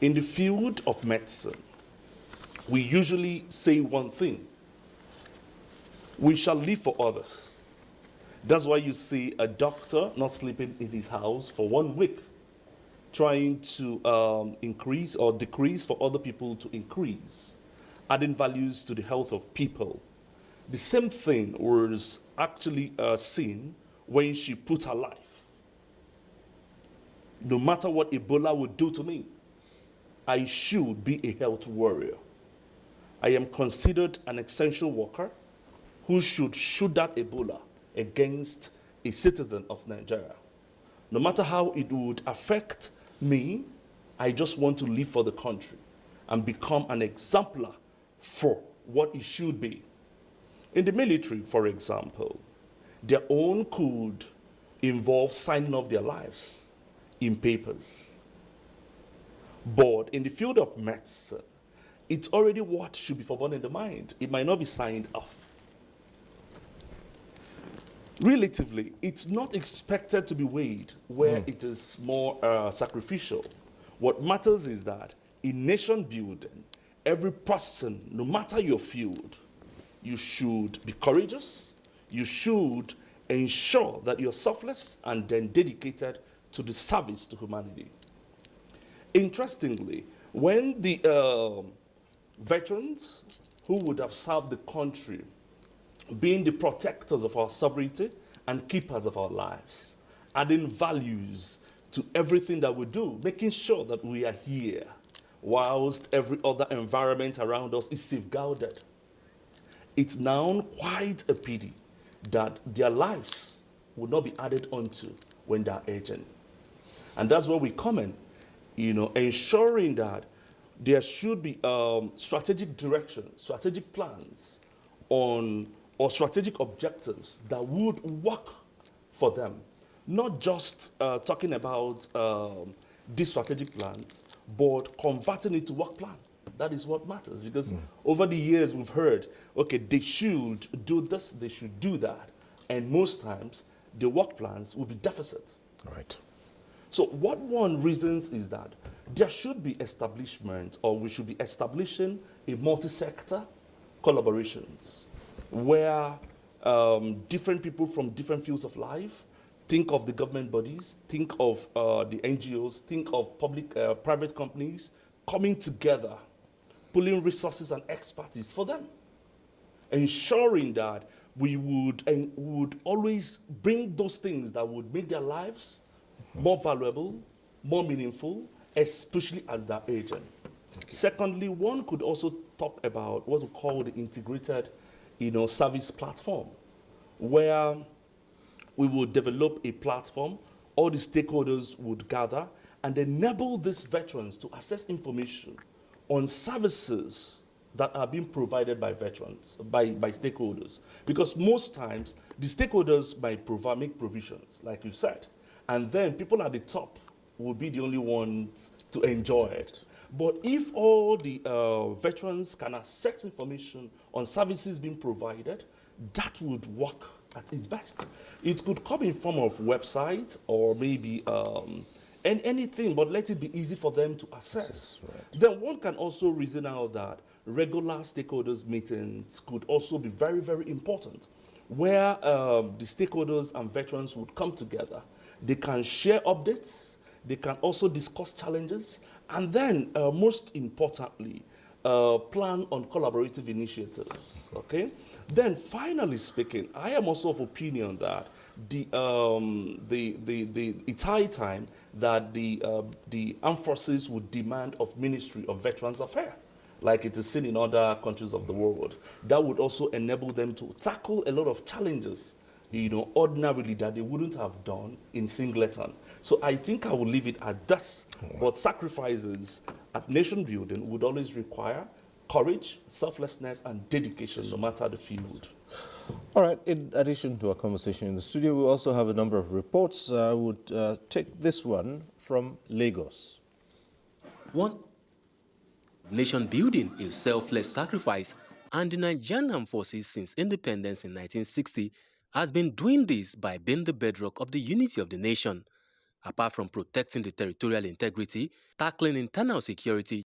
In the field of medicine, we usually say one thing: we shall live for others. That's why you see a doctor not sleeping in his house for 1 week, trying to increase or decrease for other people to increase, adding values to the health of people. The same thing was actually seen when she put her life. No matter what Ebola would do to me, I should be a health warrior. I am considered an essential worker who should shoot that Ebola against a citizen of Nigeria. No matter how it would affect me, I just want to live for the country and become an exemplar for what it should be. In the military, for example, their own could involve signing off their lives in papers. But in the field of medicine, it's already what should be forbidden in the mind. It might not be signed off. Relatively, it's not expected to be weighed where it is more sacrificial. What matters is that in nation building, every person, no matter your field, you should be courageous. You should ensure that you're selfless and then dedicated to the service to humanity. Interestingly, when the veterans who would have served the country, being the protectors of our sovereignty and keepers of our lives, adding values to everything that we do, making sure that we are here whilst every other environment around us is safeguarded. It's now quite a pity that their lives would not be added onto when they're aging. And that's where we come in, ensuring that there should be strategic direction, strategic plans on or strategic objectives that would work for them. Not just talking about these strategic plans, but converting it to work plan. That is what matters, because over the years we've heard, okay, they should do this, they should do that. And most times, the work plans will be deficit. Right. So what one reasons is that there should be establishment, or we should be establishing a multi-sector collaborations where different people from different fields of life, think of the government bodies, think of the NGOs, think of public, private companies coming together, pulling resources and expertise for them, ensuring that we would always bring those things that would make their lives more valuable, more meaningful, especially as they're aging. Okay. Secondly, one could also talk about what we call the integrated, service platform, where we would develop a platform, all the stakeholders would gather and enable these veterans to access information on services that are being provided by veterans, by stakeholders. Because most times, the stakeholders might make provisions, like you said, and then people at the top will be the only ones to enjoy it. But if all the veterans can access information on services being provided, that would work at its best. It could come in form of website or maybe anything, but let it be easy for them to access. Right. Then one can also reason out that regular stakeholders meetings could also be very, very important, where the stakeholders and veterans would come together. They can share updates, they can also discuss challenges, and then most importantly, plan on collaborative initiatives, okay? Then finally speaking, I am also of opinion that it's high time that the armed forces would demand of Ministry of Veterans Affairs, like it is seen in other countries of the world. That would also enable them to tackle a lot of challenges, ordinarily that they wouldn't have done in singleton. So I think I will leave it at this. But sacrifices at nation building would always require courage, selflessness, and dedication, no matter the field. All right, in addition to our conversation in the studio, we also have a number of reports. I would take this one from Lagos. One, nation building is selfless sacrifice, and the Nigerian Armed Forces since independence in 1960 has been doing this by being the bedrock of the unity of the nation. Apart from protecting the territorial integrity, tackling internal security